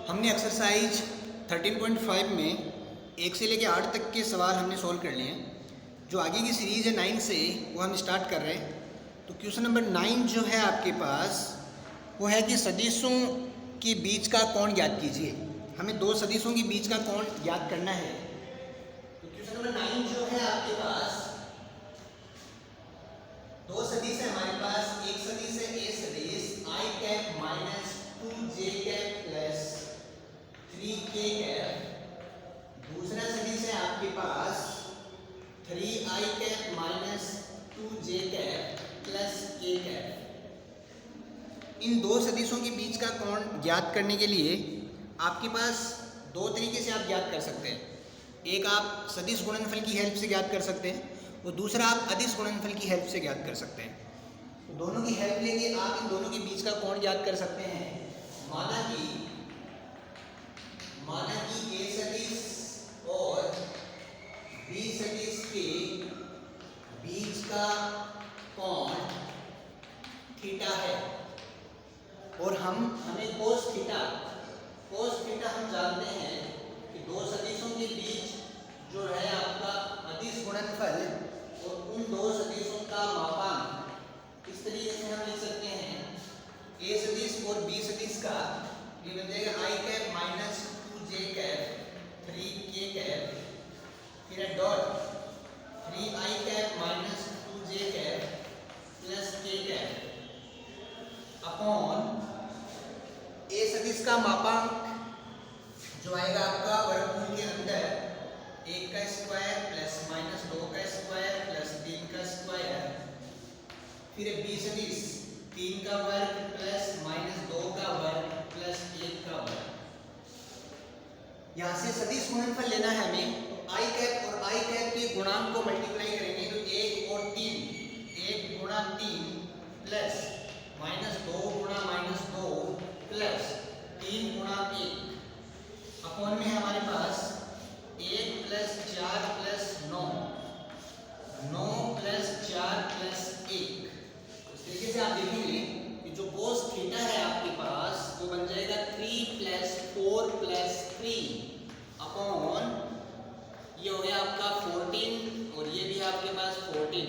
हमने एक्सरसाइज 13.5 में 1 से लेकर 8 तक के सवाल हमने सॉल्व कर लिए हैं। जो आगे की सीरीज़ है 9 से वो हम स्टार्ट कर रहे हैं। तो क्वेश्चन नंबर 9 जो है आपके पास वो है कि सदिशों के बीच का कोण ज्ञात कीजिए। हमें दो सदिशों के बीच का कोण ज्ञात करना है। तो क्वेश्चन नंबर 9 जो है आपके पास दो सदिश है हमारे पास। एक सदिश है ए सदिश i cap minus 2j cap plus 3k cap. दूसरा सदिश है आपके पास 3i cap minus 2j cap plus k cap. इन दो सदिशों के बीच का कोण ज्ञात करने के लिए आपके पास दो तरीके से आप ज्ञात कर सकते हैं। एक आप सदिश गुणनफल की हेल्प से ज्ञात कर सकते हैं और दूसरा आप अदिश गुणनफल की हेल्प से ज्ञात कर सकते हैं। तो दोनों की हेल्प लेके आप इन दोनों के बीच का कोण ज्ञात कर सकते हैं। माना कि ए सदिश और बी सदिश के बीच का कोण थीटा है और हमें कोस थीटा हम जानते हैं कि दो सदिशों के बीच जो है आपका अदिश गुणनफल और उन दो सदिशों का मापांक इस तरीके से हम लिख सकते हैं। ए सदिश और बी सदिश का ये बन जाएगा i cap minus 2j cap 3k cap फिर dot 3i cap minus 2j cap plus k cap upon A सदिश का मापांक जो आएगा आपका वर्गमूल के अंदर 1 का स्क्वायर प्लस माइनस 2 का स्क्वायर प्लस 3 का स्क्वायर फिर बी सदिश 3 का वर्ग प्लस माइनस 2 का वर्ग प्लस 1 का वर्ग। यहाँ से सदिश गुणनफल लेना है हमें। तो i कैप और i कैप के गुणांक को मल्टीप्लाई करेंगे तो 1 और 3 1 गुणा 3 प्लस माइनस 2 गुणा माइनस 2 प्लस 3 गुणा 1 अपॉन में हमारे पास 1 प्लस 4 प्लस 9 प्लस 4 प्लस 1। इस तरीके से आप देखेंगे कि जो कोस थीटा है आपके पास वो बन जाएगा 3 प्लस 4 प्लस 3 अपॉन ये हो गया आपका 14 और ये भी आपके पास 14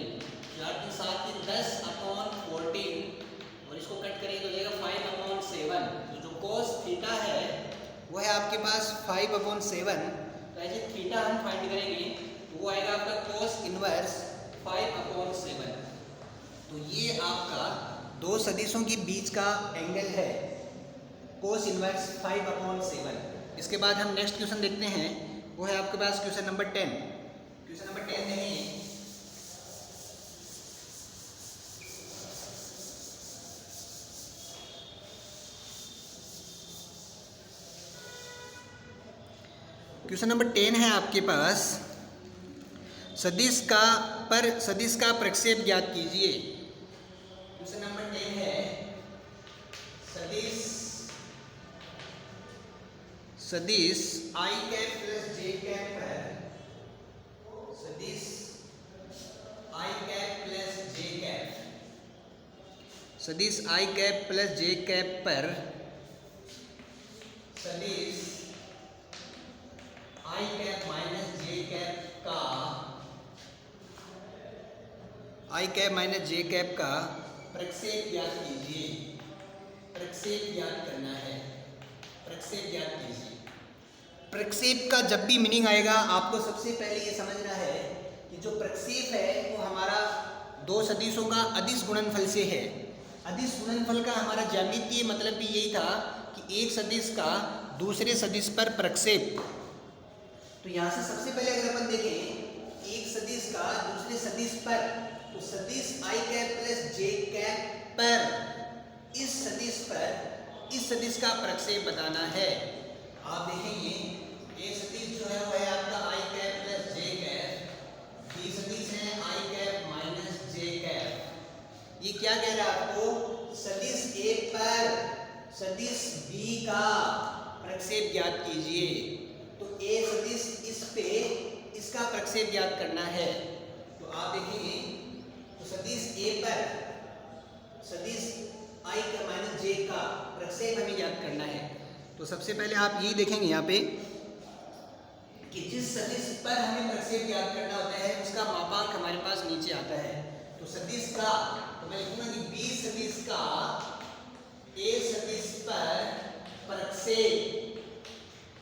4 के साथ ही 10 अपॉन 14 और इसको कट करेंगे तो जाएगा 5 अपॉन 7। तो जो कोस थीटा है वो है आपके पास 5/7। तो ऐसे थीटा हम फाइंड करेंगे तो वो आएगा आपका कोस इनवर्स 5/7। तो ये आपका दो सदिशों के बीच का एंगल है कोस इनवर्स 5/7। इसके बाद हम नेक्स्ट क्वेश्चन देखते हैं। वो है आपके पास क्वेश्चन नंबर 10। क्वेश्चन नंबर 10 देखें। क्वेश्चन नंबर 10 है आपके पास सदिश का प्रक्षेप ज्ञात कीजिए। क्वेश्चन नंबर 10 है सदिश i cap plus j cap पर सदिश i cap plus j cap सदिश i cap plus j cap पर सदिश i cap minus j cap का i cap minus j cap का प्रक्षेप ज्ञात कीजिए। प्रक्षेप ज्ञात करना है। प्रक्षेप ज्ञात कीजिए। प्रक्षेप का जब भी मीनिंग आएगा आपको सबसे पहले ये समझना है कि जो प्रक्षेप है वो हमारा दो सदिशों का अदिश गुणनफल से है। अदिश गुणनफल का हमारा ज्यामितीय मतलब भी यही था कि एक सदिश का दूसरे सदिश पर प्रक्षेप। तो यहाँ से सबसे पहले अगर अपन देखें एक सदिश का दूसरे सदिश पर तो सदिश i cap plus j cap पर इस सदिश का प्रक्षेप बताना है। आप देखेंगे ये सदिश जो है वो है आपका i cap plus j cap. B सदिश है i cap minus j cap. ये क्या कह रहा है आपको सदिश a पर सदिश b का प्रक्षेप ज्ञात कीजिए। तो ए सदिश इस पे इसका प्रक्षेप ज्ञात करना है। तो आप देखेंगे तो सदिश ए पर सदिश i का माइनस j का प्रक्षेप हमें ज्ञात करना है। तो सबसे पहले आप यही देखेंगे यहाँ पे कि जिस सदिश पर हमें प्रक्षेप ज्ञात करना होता है उसका मापांक हमारे पास नीचे आता है। तो सदिश का, तो मैं लिखूंगा कि बी सदिश का ए सदिश पर प्रक्षेप,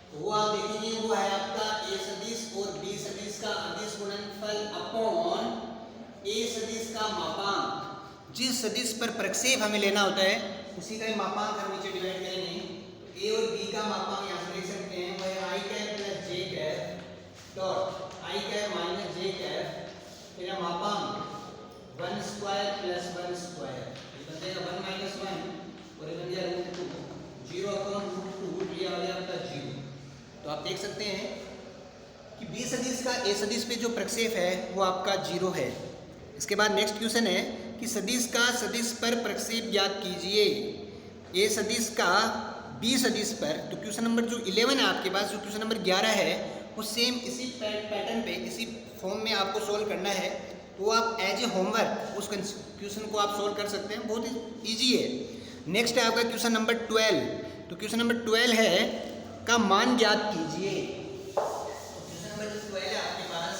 तो वो आप देखेंगे वो है आपका ए सदिश और बी सदिश का अदिश गुणनफल अपॉन ए सदिश का मापांक। जिस सदिश पर प्रक्षेप हमें लेना होता है उसी का ही मापांक हम नीचे डिवाइड करेंगे। तो ए और बी का मापांक यहाँ से देख सकते हैं वो है I cap plus J cap dot I cap minus J cap, फिर मापांक 1 स्क्वायर प्लस 1 स्क्वायर, ये बन जाएगा 1 माइनस 1 और ये बन जाएगा √2, 0 अपॉन √2, ये आ गया आपका 0। तो आप देख सकते हैं कि बी सदिश का ए सदिश पे जो प्रक्षेप है वो आपका 0 है। इसके बाद नेक्स्ट क्वेश्चन है कि सदिश का सदिश पर प्रक्षेप ज्ञात कीजिए। ए सदिश का बी सदिश पर, तो क्वेश्चन नंबर जो 11 है आपके पास, जो क्वेश्चन नंबर 11 है वो सेम इसी पैटर्न पे इसी फॉर्म में आपको सोल्व करना है। तो आप एज ए होमवर्क उस क्वेश्चन को आप सोल्व कर सकते हैं, बहुत ही ईजी है। नेक्स्ट है आपका क्वेश्चन नंबर 12। तो क्वेश्चन नंबर 12 है का मान ज्ञात कीजिए। क्वेश्चन नंबर 12 है आपके पास,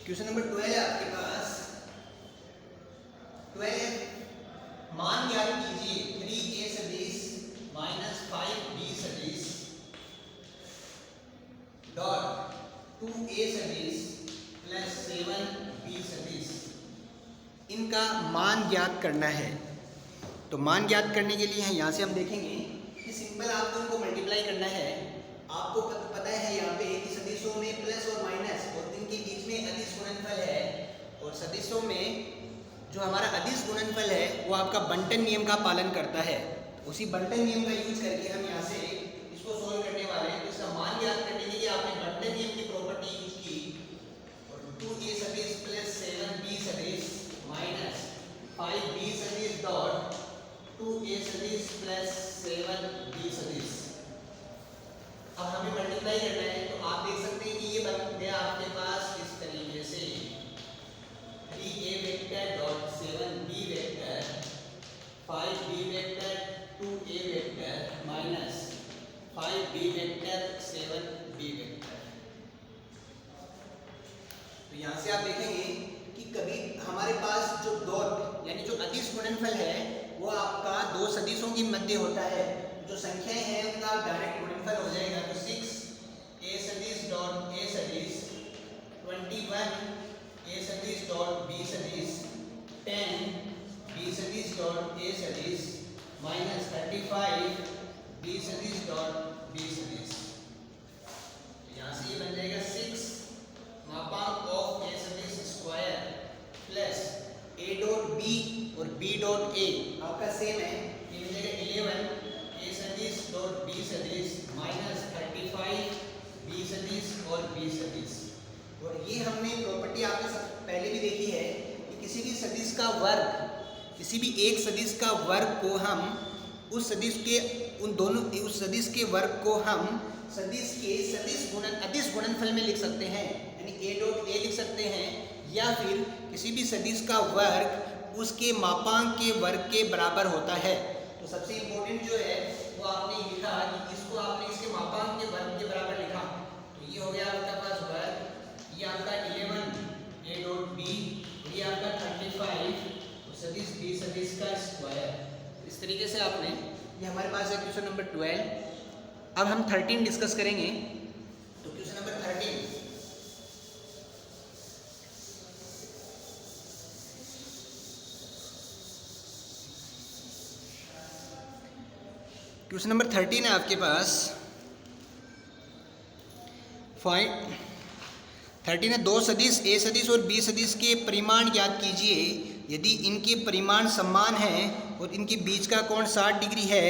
क्वेश्चन नंबर 12 है आपके पास 12 मान ज्ञात कीजिए 3a सदिश माइनस 5b सदिश डॉट 2a सदिश प्लस 7b सदिश, इनका मान ज्ञात करना है। तो मान ज्ञात करने के लिए यहाँ से हम देखेंगे कि सिंपल आपको इनको मल्टीप्लाई करना है। आपको पता है यहाँ पे कि सदिशों में प्लस और माइनस और इनके बीच में अदिश गुणनफल है, और सदिशों में जो हमारा अदिश गुणनफल है वो आपका बंटन नियम का पालन करता है। उसी बंटन नियम का यूज करके हम यहाँ से इसको सोल्व करने वाले हैं। तो इसका मान ज्ञात करने के लिए आपने बंटन नियम की प्रॉपर्टी यूज की, और 2a सदिश प्लस 7b सदिश माइनस 5b सदिश डॉट 2a सदिश प्लस 7b सदिश। अब हमें मल्टीप्लाई करना है, तो आप देख सकते हैं कि ये बन गया आपके पास इस तरीके से 3a vector dot 7b vector 5b vector 2a vector minus 5b vector 7b vector. तो यहाँ से आप देखेंगे कि कभी हमारे पास जो डॉट यानी जो अदिश गुणनफल है वो आपका दो सदिशों के मध्य होता है। जो संख्याएं हैं उनका डायरेक्ट गुणनफल हो जाएगा। तो 6a सदिश डॉट a सदिश 21 a सदिश डॉट b सदिश 10 b सदिश डॉट a सदिश माइनस 35 b सदिश डॉट b सदिश। यहाँ से ये बन जाएगा 6 मापांक ऑफ a सदिश square plus a dot b और b डॉट a आपका सेम है, ये बन जाएगा 11 a सदिश डॉट b सदिश माइनस 35 b सदिश और b सदिश। और ये हमने प्रॉपर्टी आपने पहले भी देखी है कि किसी भी सदिश का वर्ग, किसी भी एक सदिश का वर्ग को हम उस सदिश के उस सदिश के वर्ग को हम सदिश के अदिश गुणनफल में लिख सकते हैं, यानी a डॉट a लिख सकते हैं, या फिर किसी भी सदिश का वर्ग उसके मापांक के वर्ग के बराबर होता है। तो सबसे इम्पोर्टेंट जो है वो आपने लिखा कि इसको आपने इसके मापांक के वर्ग के बराबर लिखा। तो ये हो गया आपके पास वर्ग, ये आपका 11 a डॉट b, ये आपका 35 सदिश b सदिश का स्क्वायर। इस तरीके से आपने, ये हमारे पास है क्वेश्चन नंबर 12। अब हम 13 डिस्कस करेंगे। तो क्वेश्चन नंबर 13, क्वेश्चन नंबर 13 है आपके पास। 13 है दो सदिश a सदिश और b सदिश के परिमाण ज्ञात कीजिए यदि इनके परिमाण समान हैं और इनके बीच का कोण 60 डिग्री है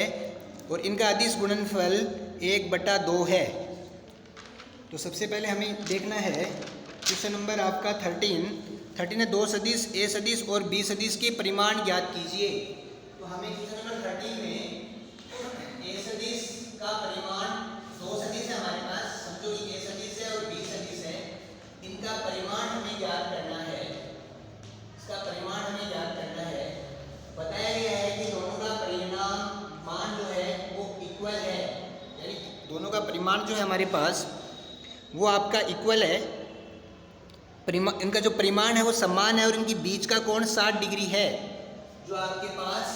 और इनका अदिश गुणनफल 1/2 है। तो सबसे पहले हमें देखना है क्वेश्चन नंबर आपका 13 है दो सदिश a सदिश और b सदिश के परिमाण ज्ञात कीजिए। तो हमें क्वेश्चन नंबर 13 में a सदिश का परिमाण, दो सदिश है हमारे पास, समझो कि a सदिश है और b सदिश है, इनका परिमाण हमें ज्ञात करना है। इसका परिमाण हमें ज्ञात करना है। बताया गया है परिमाण जो है हमारे पास वो आपका इक्वल है, इनका जो परिमाण है वो समान है और इनकी बीच का कोण 60 डिग्री है। जो आपके पास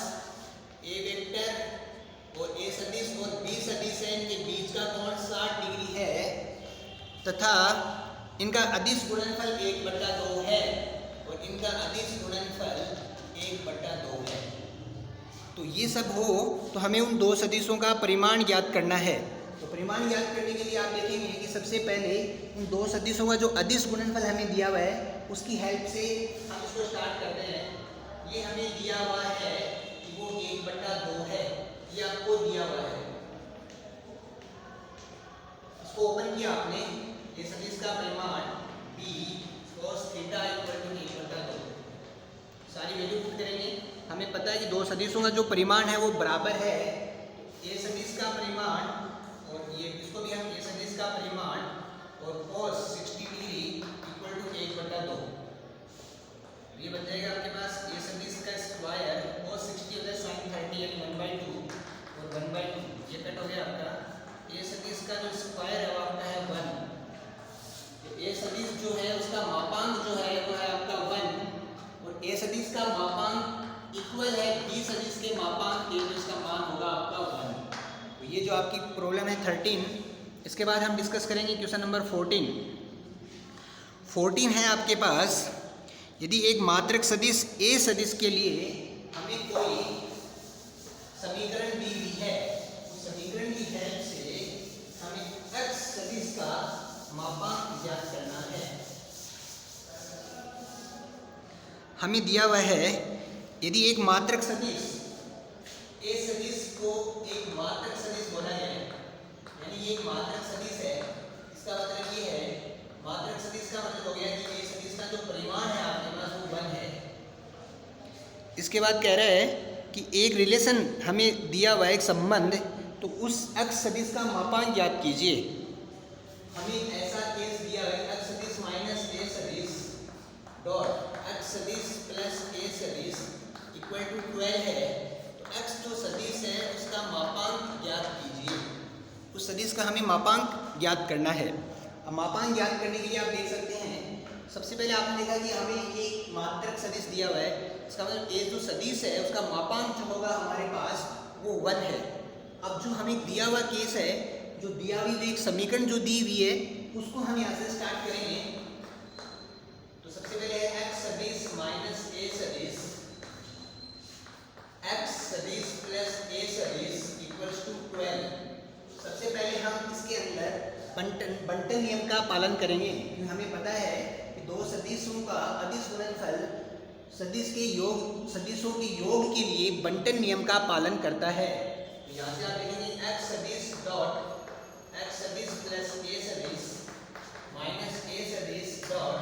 ए वेक्टर और ए सदिश और बी सदिश है, इनके बीच का कोण 60 डिग्री है तथा इनका अदिश गुणनफल 1/2 है और इनका अदिश गुणनफल 1/2 है। तो ये सब हो तो हमें उन दो सदिशों का परिमाण ज्ञात करना है। तो परिमाण ज्ञात करने के लिए आप देखेंगे कि सबसे पहले उन दो सदिशों का जो अदिश गुणनफल हमें दिया हुआ है उसकी हेल्प से हम इसको स्टार्ट करते हैं। ये हमें दिया हुआ है कि वो 1/2 है, ये आपको दिया हुआ है। इसको ओपन किया आपने, ये सदिश का परिमाण b cos θ = 1/2। सारी वैल्यू पुट करेंगे। हमें पता है कि दो सदिशों का जो परिमाण है वो बराबर है। ए सदिश का परिमाण और ये इसको भी हम ए सदिश का परिमाण और cos 60 डिग्री = 1/2। ये बन जाएगा आपके पास ए सदिश का स्क्वायर cos 60 होता है sin 30 यानी 1/2 और 1/2 ये कट हो गया आपका। ए सदिश का जो स्क्वायर है वो आपका है 1। ए सदिश जो है उसका मापांक जो है वो है आपका 1 और ए सदिश का मापांक इक्वल है बी सदिश के मापांक के, तो इसका मान होगा आपका 1। तो ये जो आपकी प्रॉब्लम है 13, इसके बाद हम डिस्कस करेंगे क्वेश्चन नंबर 14। 14 है आपके पास, यदि एक मात्रक सदिश ए सदिश के लिए हमें कोई समीकरण दी हुई है, उस समीकरण की हेल्प से हमें x सदिश का मापांक ज्ञात करना है। हमें दिया हुआ है यदि एक मात्रक सदिश ए सदिश को एक मात्रक सदिश बोला है, यानी ये एक मात्रक सदिश है। इसका मतलब ये है, मात्रक सदिश का मतलब हो गया कि ए सदिश का जो परिमाण है आपके पास वो 1 है। इसके बाद कह रहा है कि एक रिलेशन हमें दिया हुआ है, एक संबंध, तो उस x सदिश का मापांक ज्ञात कीजिए। हमें ऐसा केस दिया है x सदिश माइनस ए सदिश डॉट x सदिश प्लस ए सदिश इक्वल टू 12 है। तो x जो सदिश है उसका मापांक ज्ञात कीजिए। उस सदिश का हमें मापांक ज्ञात करना है। अब मापांक ज्ञात करने के लिए आप देख सकते हैं, सबसे पहले आपने देखा कि हमें एक मात्रक सदिश दिया हुआ है, इसका मतलब ए जो सदिश है उसका मापांक जो होगा हमारे पास वो 1 है। अब जो हमें दिया हुआ केस है, जो दिया हुई एक समीकरण जो दी हुई है उसको हम यहाँ से स्टार्ट करेंगे। तो सबसे पहले है x सदिश माइनस ए सदिश, x सदिश प्लस ए सदिश इक्वल्स टू 12। सबसे पहले हम इसके अंदर बंटन नियम का पालन करेंगे, क्योंकि हमें पता है कि दो सदिशों का अदिश गुणनफल सदिशों के योग के लिए बंटन नियम का पालन करता है। तो यहाँ से आप देखेंगे x सदिश डॉट x सदिश प्लस ए सदिश माइनस ए सदिश डॉट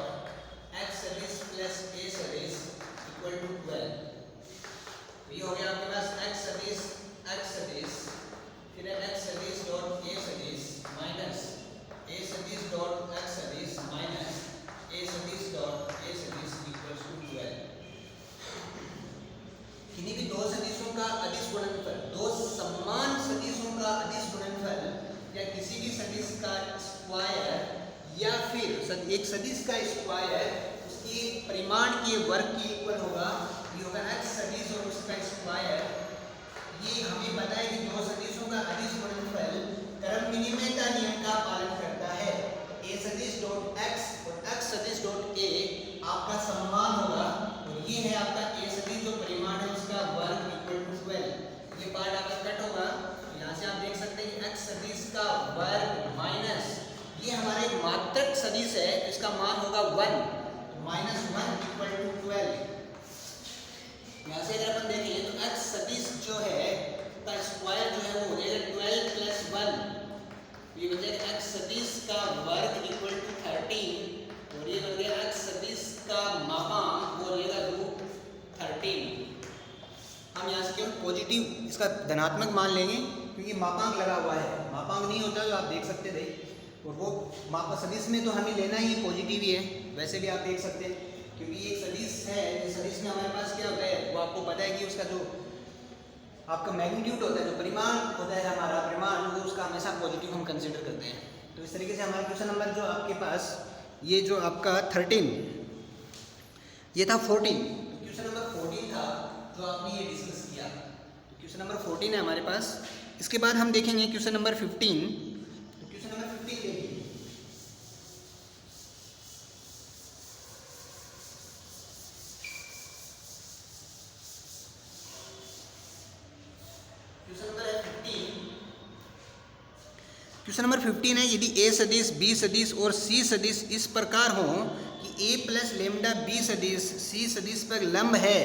x सदिश प्लस ए सदिश इक्वल टू 12। तो ये हो गया आपके पास x सदिश फिर है x सदिश डॉट ए सदिश माइनस ए सदिश डॉट x सदिश माइनस ए सदिश डॉट ए सदिश इक्वल टू 12। किन्हीं भी दो सदिशों का अदिश गुणनफल, दो समान सदिशों का अदिश गुणनफल या किसी भी सदिश का स्क्वायर या फिर एक सदिश का स्क्वायर उसके परिमाण के वर्ग के इक्वल होगा। ये होगा x सदिश और उसका स्क्वायर। ये हमें पता है कि दो सदिशों का अदिश गुणनफल क्रम विनिमय का नियम का पालन करता है। a सदिश डॉट x और x सदिश डॉट a आपका सम्मान होगा और ये है आपका a सदिश जो परिमाण है उसका वर्ग इक्वल टू 12। ये पार्ट आपका कट होगा। यहाँ से आप देख सकते हैं कि x सदिश का वर्ग माइनस ये हमारा एक मात्रक सदिश है, इसका मान होगा 1, माइनस 1 इक्वल टू 12। यहाँ से अगर अपन देखें तो x सदिश जो है का स्क्वायर जो है वो हो जाएगा 12 प्लस 1। ये बन जाएगा x सदिश का वर्ग इक्वल टू 13 और ये बन गया x सदिश का मापांक वो हो जाएगा रूट 13। हम यहाँ से केवल पॉजिटिव इसका धनात्मक मान लेंगे क्योंकि मापांक लगा हुआ है। मापांक नहीं होता तो आप देख सकते थे, और वो मापा सदिश में तो हमें लेना ही पॉजिटिव ही है। वैसे भी आप देख सकते हैं क्योंकि एक सदिश है, इस सदिश में हमारे पास क्या होता है वो आपको पता है कि उसका जो आपका मैग्नीट्यूड होता है, जो परिमाण होता है हमारा परिमाण, वो उसका हमेशा पॉजिटिव हम कंसिडर करते हैं। तो इस तरीके से हमारा क्वेश्चन नंबर जो आपके पास ये जो आपका 13 ये था 14, तो क्वेश्चन नंबर 14 था जो आपने ये डिस्कस किया। तो क्वेश्चन नंबर 14 है हमारे पास। इसके बाद हम देखेंगे क्वेश्चन नंबर 15। तो क्वेश्चन नंबर 15 देखिए, क्वेश्चन नंबर 15 है, यदि a सदिश b सदिश और c सदिश इस प्रकार हो कि a प्लस लेमडा b सदिश c सदिश पर लंब है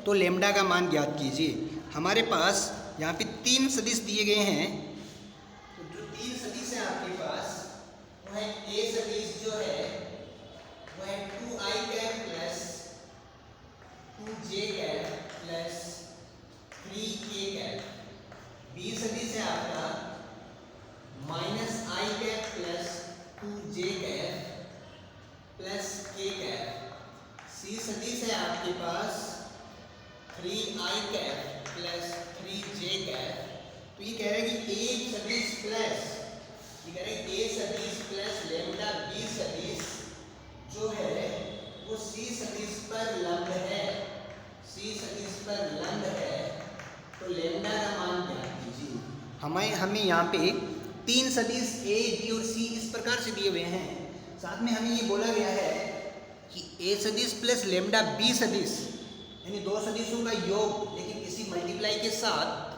तो लेमडा का मान ज्ञात कीजिए। हमारे पास यहाँ पे 3 सदिश दिए गए हैं। तो जो 3 सदिश है आपके पास वो है a सदिश जो है वो है 2i cap plus 2j cap plus 3k cap. b सदिश है आपका minus I cap plus 2j cap plus k cap. c सदिश है आपके पास 3i cap plus 3j cap. तो ये कह रहा है कि a सदिश प्लस ये कह रहा है a सदिश प्लस लेमडा b सदिश जो है वो c सदिश पर लंब है, c सदिश पर लंब है, तो लेमडा का मान ज्ञात कीजिए। हमें यहाँ पे 3 सदिश a b और c इस प्रकार से दिए हुए हैं। साथ में हमें ये बोला गया है कि a सदिश प्लस लेमडा b सदिश यानी 2 सदिशों का योग लेकिन इसी मल्टीप्लाई के साथ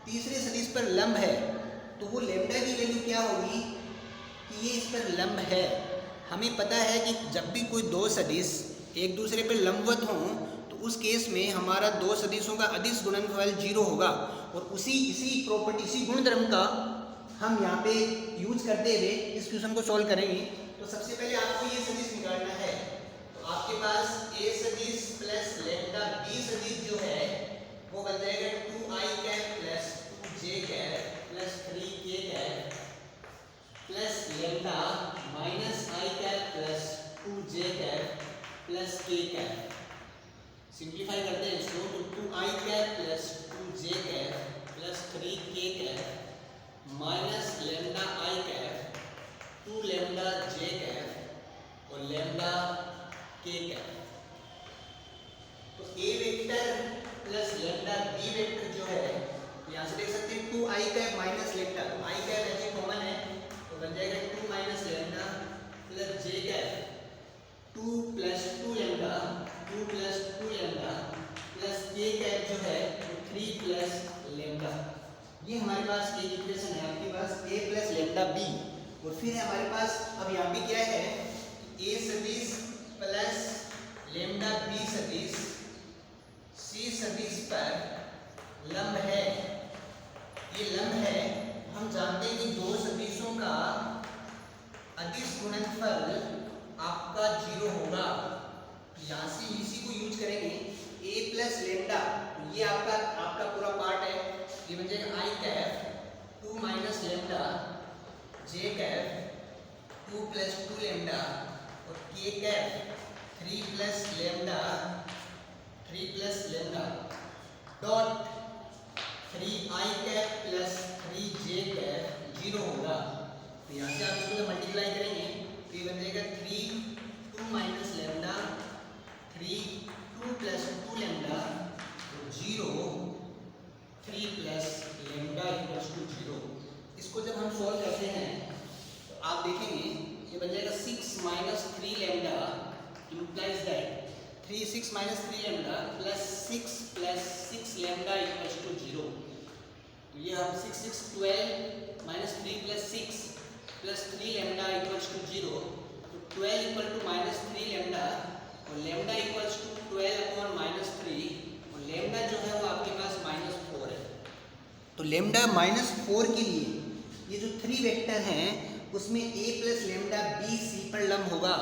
तीसरे सदिश पर लंब है, तो वो लेमडा की वैल्यू क्या होगी कि ये इस पर लंब है। हमें पता है कि जब भी कोई 2 सदिश एक दूसरे पर लंबवत हों तो उस केस में हमारा 2 सदिशों का अदिश गुणनफल 0 होगा। और इसी प्रॉपर्टी इसी गुणधर्म का हम यहाँ पे यूज करते हुए इस क्वेश्चन को सॉल्व करेंगे। तो सबसे पहले आपको ये सदिश निकालना है। तो आपके पास a सदिश प्लस लेमडा b सदिश जो है वो बन जाएगा 2i cap plus 2j cap plus 3k cap plus lambda minus i cap plus 2j cap plus k cap. Simplify करते हैं इसको, तो 2i cap plus 2j cap plus 3k cap minus lambda i cap 2 lambda j cap और lambda k cap. तो a vector plus lambda b vector जो है यहाँ से देख सकते हैं 2i कैप माइनस लेमडा, तो आई कैप ऐसे कॉमन है तो बन जाएगा 2 माइनस लेमडा प्लस जे cap 2 plus 2 lambda 2 plus 2 lambda plus k cap जो है 3 प्लस लेमडा। ये हमारे पास एक इक्वेशन है आपके पास a प्लस लेमडा b। और फिर है हमारे पास अब यहाँ पे क्या है कि a सदिश प्लस लेमडा b सदिश c सदिश पर लंब है। ये लंब है, हम जानते हैं कि 2 सदिशों का अदिश गुणनफल आपका 0 होगा। यहाँ से इसी को यूज करेंगे a प्लस लेमडा, ये आपका पूरा पार्ट है, ये बन जाएगा आई cap 2 minus lambda j cap 2 plus 2 lambda और के cap 3 plus lambda dot 3i cap plus 3j cap 0 होगा। तो यहाँ से आप इसको मल्टीप्लाई करेंगे तो ये बन जाएगा 3 2 minus lambda 3 2 plus 2 lambda 0 3 plus lambda equals to 0। इसको जब हम सॉल्व करते हैं तो आप देखेंगे ये बन जाएगा 6 minus 3 lambda implies that 6 minus 3 lambda plus 6 lambda equals to 0। तो ये हम 6 12 minus 3 plus 6 plus 3 lambda equals to 0। तो 12 इक्वल टू माइनस 3 लेमडा और lambda equals to 12 upon minus 3 और लेमडा जो है वो आपके पास -4 है। तो लेमडा -4 के लिए ये जो 3 वेक्टर हैं उसमें a plus lambda b c पर लंब होगा,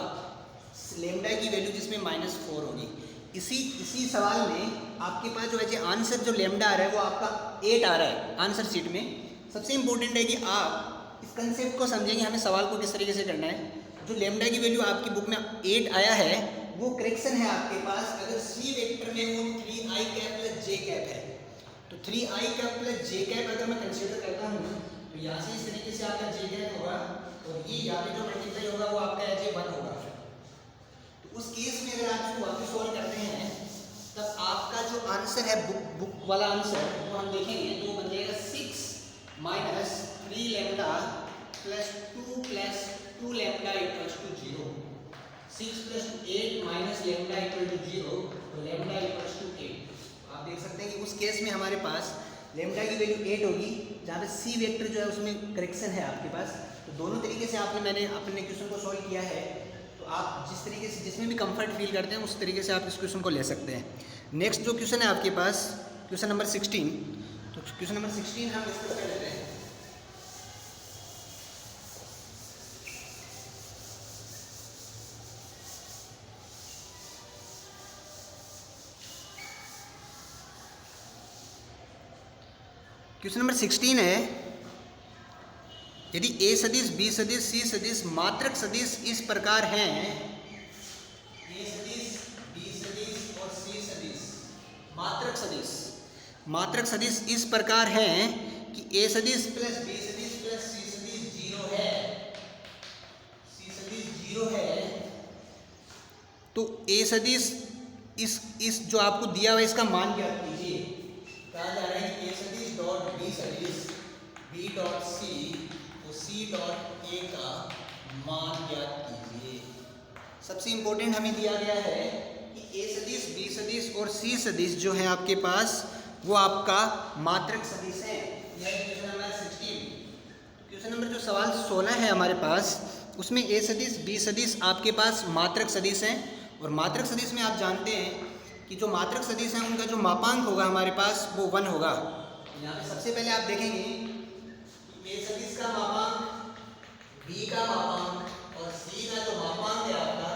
लेमडा की वैल्यू जिसमें -4 होगी। इसी सवाल में आपके पास जो है आंसर जो लेमडा आ रहा है वो आपका 8 आ रहा है आंसर शीट में। सबसे इंपॉर्टेंट है कि आप इस कंसेप्ट को समझेंगे हमें सवाल को किस तरीके से करना है। जो लेमडा की वैल्यू आपकी बुक में 8 आया है वो करेक्शन है आपके पास, अगर सी वेक्टर में वो 3i cap plus j cap है तो 3i कैप प्लस जे कैप अगर मैं कंसीडर करता हूँ तो यहाँ से इस तरीके से आपका जे कैप होगा और ये यहाँ पे जो मल्टीप्लाई होगा वो आपका एच ए 1 होगा। तो उस केस में अगर आप इसको वापस सॉल्व करते हैं तब आपका जो आंसर है बुक वाला आंसर वो हम देखेंगे तो वो बन जाएगा 6 minus 3 lambda plus 2 lambda equals to 0। 6 plus 8 minus lambda equal to 0 तो लैम्डा इक्वल्स टू 8। आप देख सकते हैं कि उस केस में हमारे पास लैम्डा की वैल्यू 8 होगी जहाँ पे सी वेक्टर जो है उसमें करेक्शन है आपके पास। तो दोनों तरीके से मैंने अपने क्वेश्चन को सॉल्व किया है। तो आप जिस तरीके से जिसमें भी कंफर्ट फील करते हैं उस तरीके से आप इस क्वेश्चन को ले सकते हैं। नेक्स्ट जो क्वेश्चन है आपके पास क्वेश्चन नंबर 16। तो क्वेश्चन नंबर 16 हम डिस्कस कर लेते हैं। क्वेश्चन नंबर 16 है, यदि a सदिश b सदिश c सदिश मात्रक सदिश इस प्रकार हैं, a सदिश b सदिश और c सदिश मात्रक सदिश इस प्रकार हैं कि a सदिश प्लस b सदिश प्लस c सदिश 0 है, c सदिश 0 है, तो a सदिश इस जो आपको दिया हुआ इसका मान ज्ञात कीजिए। कहा जा रहा है कि a सदिश डॉट b सदिश b डॉट c तो c डॉट a का मान ज्ञात कीजिए। सबसे इंपॉर्टेंट हमें दिया गया है कि a सदिश b सदिश और c सदिश जो है आपके पास वो आपका मात्रक सदिश है। यह क्वेश्चन नंबर 16। क्वेश्चन नंबर जो सवाल 16 है हमारे पास उसमें a सदिश b सदिश आपके पास मात्रक सदिश हैं और मात्रक सदिश में आप जानते हैं कि जो मात्रक सदिश हैं उनका जो मापांक होगा हमारे पास वो 1 होगा। यहाँ पे सबसे पहले आप देखेंगे a सदिश का मापांक, b का मापांक और c का जो मापांक है आपका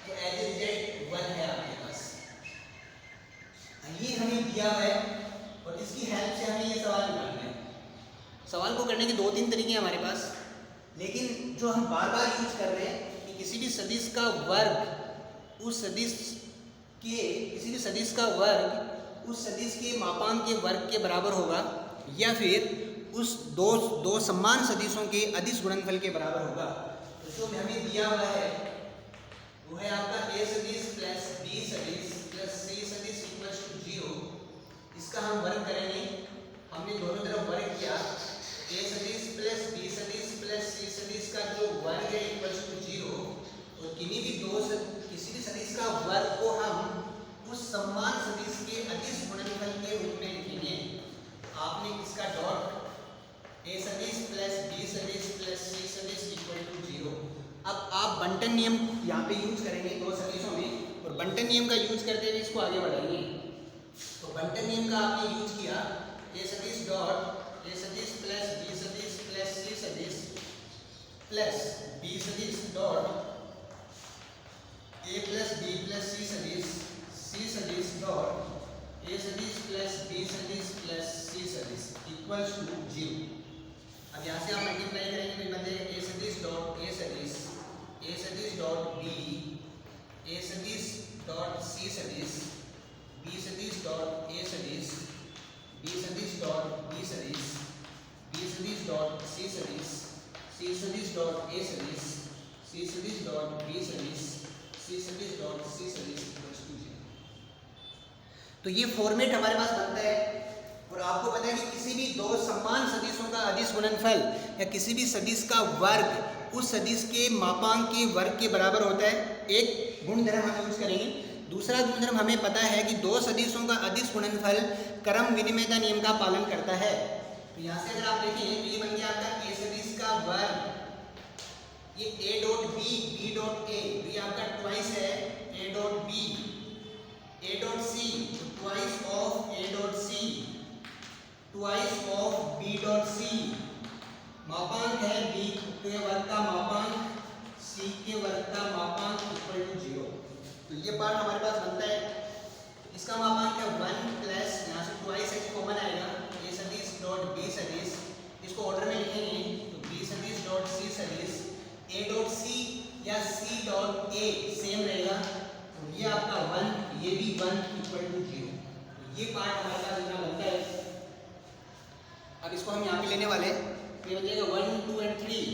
वो एज ए जेड 1 है आपके पास। ये हमें दिया है और इसकी हेल्प से हमें ये सवाल निकालना है। सवाल को करने के 2-3 तरीके हैं हमारे पास, लेकिन जो हम बार बार यूज कर रहे हैं कि किसी भी सदिश का वर्ग उस सदिश के मापांक के वर्ग के बराबर होगा या फिर उस दो समान सदिशों के अदिश गुणनफल के बराबर होगा। तो जो हमें दिया हुआ है वो है आपका a सदिश प्लस b सदिश प्लस c सदिश इक्वल्स टू 0। इसका हम वर्ग करेंगे। हमने दोनों तरफ वर्ग किया। a सदिश प्लस b सदिश प्लस c सदिश का जो वर्ग है इक्वल्स टू 0। तो किसी भी सदिश का वर्ग को हम उस समान सदिश के अदिश गुणनफल के रूप में लिखेंगे। आपने इसका डॉट a सदिश प्लस b सदिश प्लस c सदिश इक्वल टू 0। अब आप बंटन नियम यहाँ पे यूज करेंगे दो सदिशों में और बंटन नियम का यूज करते हुए इसको आगे बढ़ाएंगे। तो बंटन नियम का आपने यूज किया a सदिश डॉट a सदिश प्लस b सदिश प्लस c सदिश प्लस b सदिश dot a plus b plus c सदिश डॉट a सदिश प्लस b सदिश प्लस c सदिश इक्वल्स टू 0। अब यहाँ से आप मल्टीप्लाई करेंगे तो बन जाएगा a सदिश डॉट a सदिश डॉट b a सदिश डॉट c सदिश b सदिश डॉट a सदिश b सदिश डॉट b सदिश b सदिश डॉट c सदिश c सदिश डॉट a सदिश c सदिश डॉट b सदिश c सदिश डॉट c सदिश इक्वल्स टू 0। तो ये फॉर्मेट हमारे पास बनता है और आपको पता है कि किसी भी दो समान सदिशों का अदिश गुणनफल या किसी भी सदिश का वर्ग उस सदिश के मापांक के वर्ग के बराबर होता है। एक गुणधर्म हम यूज करेंगे। दूसरा गुणधर्म हमें पता है कि दो सदिशों का अदिश गुणनफल क्रम विनिमयता नियम का पालन करता है। तो यहाँ से अगर आप देखें तो ये बन गया आपका a सदिश का वर्ग, ये a dot b dot a, तो ये आपका ट्वाइस है a dot b, a dot c twice of a dot c, twice of b dot c, मापांक है b के वर्ग का मापांक c के वर्ग का मापांक इक्वल टू 0। तो ये पार्ट हमारे पास बनता है। इसका मापांक है 1 प्लस यहाँ से ट्वाइस है कॉमन आएगा a सदिश डॉट b सदिश, इसको ऑर्डर में लिखेंगे तो b सदिश डॉट c सदिश a डॉट c या c डॉट a सेम रहेगा। तो ये आपका 1 ये भी 1 इक्वल टू 0। तो ये पार्ट हमारे पास इतना बनता है। इसको हम यहाँ पे लेने वाले हैं। तो ये बन जाएगा 1 2 एंड 3,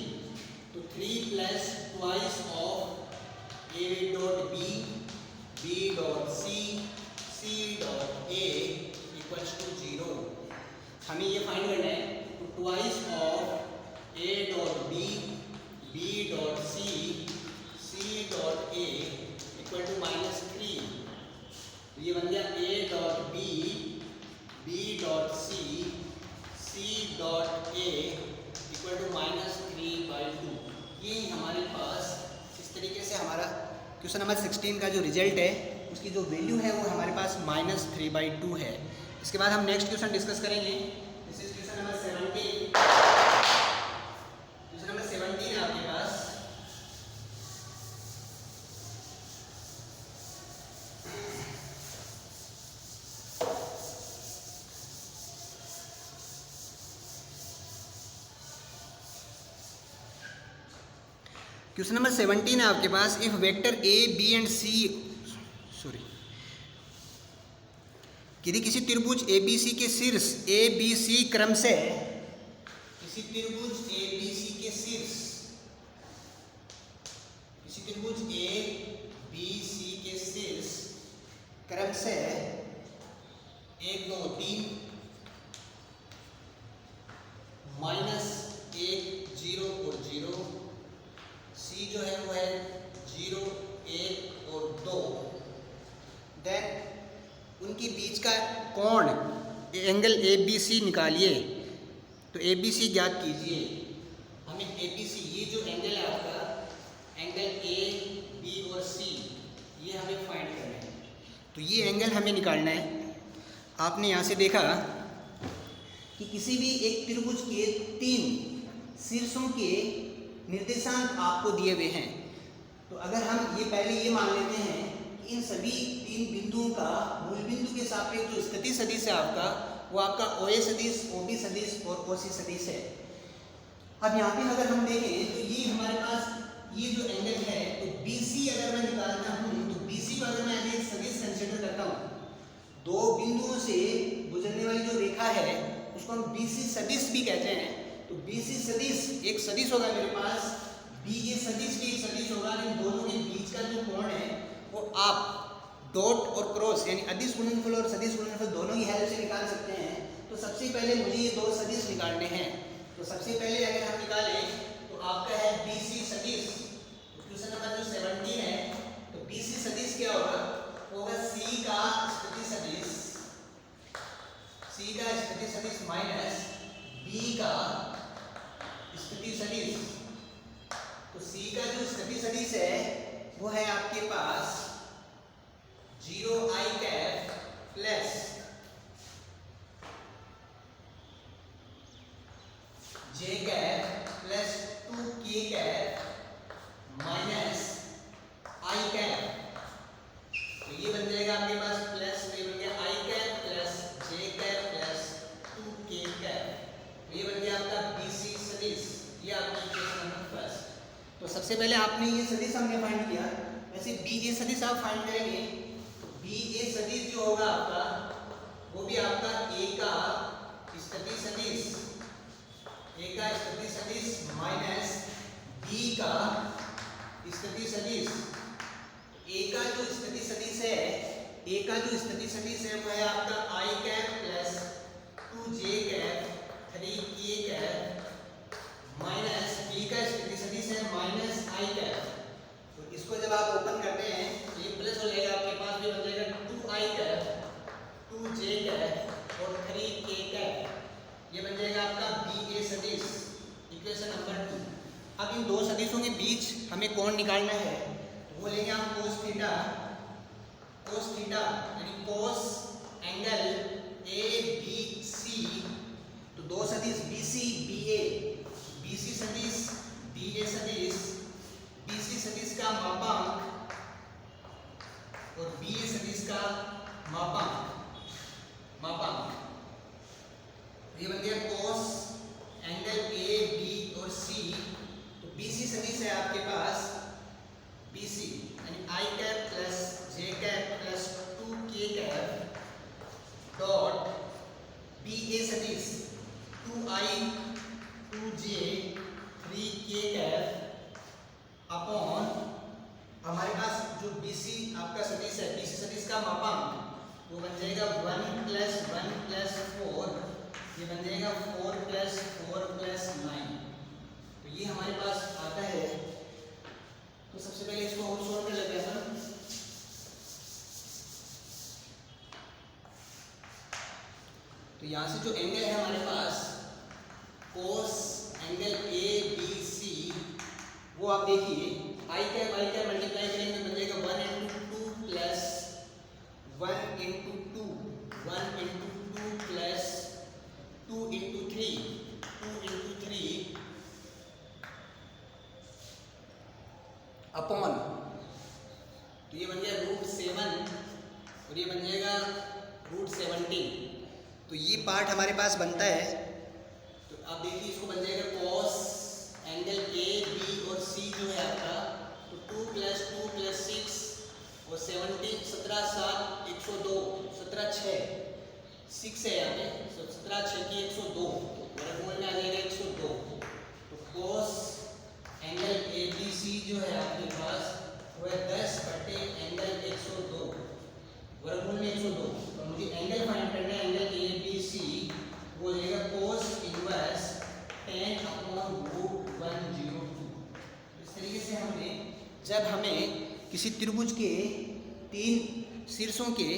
तो 3 plus twice of A dot B, B dot C, C dot A equals to 0। हमें ये फाइंड करना है, तो twice of A dot B, B dot C, C dot A equal to -3। तो ये बन गया A dot B, B dot C, C dot A equal to -3/2। ये हमारे पास इस तरीके से हमारा क्वेश्चन नंबर 16 का जो रिजल्ट है उसकी जो वैल्यू है वो हमारे पास -3/2 है। इसके बाद हम नेक्स्ट क्वेश्चन डिस्कस करेंगे। This is question number 17। Question number 17 है आपके पास। क्वेश्चन नंबर 17 है आपके पास। If vector a b and c, sorry, यदि किसी त्रिभुज ए बी सी के शीर्ष ए बी सी क्रम से, किसी त्रिभुज ए बी सी के शीर्ष, किसी त्रिभुज ए बी सी के शीर्ष क्रम से 1 2 3 -1 0 और 0, सी जो है वो है 0 1 और 2, देन उनके बीच का कोण एंगल ए बी सी निकालिए। तो ए बी सी ज्ञात कीजिए। हमें ए बी सी, ये जो एंगल है आपका, एंगल ए बी और सी, ये हमें फाइंड करना है। तो ये एंगल हमें निकालना है। आपने यहाँ से देखा कि किसी भी एक त्रिभुज के 3 शीर्षों के निर्देशांक आपको दिए हुए हैं। तो अगर हम ये पहले ये मान लेते हैं कि इन सभी 3 बिंदुओं का मूल बिंदु के सापेक्ष जो स्थिति सदिश है आपका, वो आपका ओ ए सदिश, ओ बी सदिश और ओ सी सदिश है। अब यहाँ पे अगर हम देखें तो ये हमारे पास ये जो एंगल है, तो बी सी अगर मैं निकालता हूँ, तो बी सी को अगर मैं एक सदिश कंसिडर करता हूँ, 2 बिंदुओं से गुजरने वाली जो रेखा है उसको हम बी सी सदिश भी कहते हैं। तो बी सी सदिश एक सदिश होगा मेरे पास, बी ए सदिश भी एक सदिश होगा। इन दोनों के बीच का जो कोण है वो आप डॉट और क्रॉस यानी अदिश गुणनफल और सदिश गुणनफल दोनों की हेल्प से निकाल सकते हैं। तो सबसे पहले मुझे ये 2 सदिश निकालने हैं। तो सबसे पहले अगर हम निकालें तो आपका है बी सी सदिश। क्वेश्चन नंबर जो 17 है, तो बी सी सदिश क्या होगा? होगा सी का स्थिति सदिश, सी का स्थिति सदिश माइनस बी का स्थिति सदिश। तो सी का जो स्थिति सदिश है वो है आपके पास 0 i cap plus j cap plus 2 k cap minus i cap. तो ये बन जाएगा आपके पास प्लस, ये बन गया i cap plus j cap plus 2 k cap. ये बन गया आपका बी सी सदिश। ये आपका इक्वेशन नंबर फर्स्ट। तो सबसे पहले आपने ये सदिश हमने फाइंड किया। वैसे बी ए सदिश आप फाइंड करेंगे, बी ए सदिश जो होगा आपका वो भी आपका ए का स्थिति सदिश, ए का स्थिति सदिश माइनस बी का स्थिति सदिश। ए का जो स्थिति सदिश है, ए का जो स्थिति सदिश है वो है आपका i cap plus 2j cap 3k cap minus b का स्थिति सदिश है माइनस आई कैप। तो इसको जब आप ओपन करते हैं तो ये प्लस हो जाएगा आपके पास, भी बन जाएगा 2i कैप 2j कैप और 3k कैप। ये बन जाएगा आपका बी ए सदिश, इक्वेशन नंबर 2। अब इन 2 सदिशों के बीच हमें कोण निकालना है। वो लेंगे हम कोस थीटा, कोस थीटा यानी कोस एंगल ए बी सी। तो 2 सदिश बी सी बी ए, बी सी सदिश बी ए सदिश, बी सी सदिश का मापांक और बी ए सदिश का मापांक, ये बन गया कोस एंगल ए बी और सी। तो बी सी सदिश है आपके पास बी सी यानी i cap plus J cap plus 2k cap dot b a सदिश 2 2i 2j 3k cap upon हमारे पास जो BC आपका सदिश है, BC सदिश का मापांक वो बन जाएगा 1 प्लस 1 प्लस 4, ये बन जाएगा 4 प्लस 4 प्लस 9। तो ये हमारे पास आता है। तो सबसे पहले इसको और सॉल्व कर लेते हैं सर। तो यहाँ से जो एंगल है हमारे पास कोस एंगल ABC, वो आप देखिए आई कैप मल्टीप्लाई करेंगे तो बन जाएगा 1 into 2 plus 1 into 2, 1 into 2 plus 2 into 3, 2 into 3 upon, तो ये बन गया √7 और ये बन जाएगा √17। तो ये पार्ट हमारे पास बनता है। तो आप देखिए इसको बन जाएगा कॉस एंगल ए बी और सी जो है आपका, तो 2 प्लस 2 प्लस 6 और 17, 17 7 102, 17 6 6 है यहाँ पे, 17 6 की 102, वर्गमूल में आ जाएगा 102। तो cos angle A B C जो है आपके पास वो है 10 बटे एंगल 102, वर्गमूल में 102। तो मुझे एंगल फाइंड करना है, एंगल ए बी सी, वो हो जाएगा कोस इनवर्स 10 अपॉन √102। इस तरीके से हमने, जब हमें किसी त्रिभुज के 3 शीर्षों के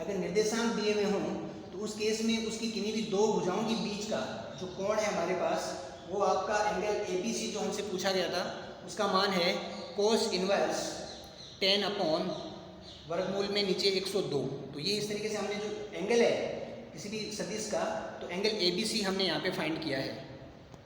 अगर निर्देशांक दिए हुए हों तो उस केस में उसकी किन्हीं भी 2 भुजाओं के बीच का जो कोण है हमारे पास, वो आपका एंगल ABC जो हमसे पूछा गया था, उसका मान है कोस इनवर्स 10 अपॉन वर्गमूल में नीचे 102। तो ये इस तरीके से हमने जो एंगल है किसी भी सदिश का, तो एंगल ABC हमने यहाँ पे फाइंड किया है।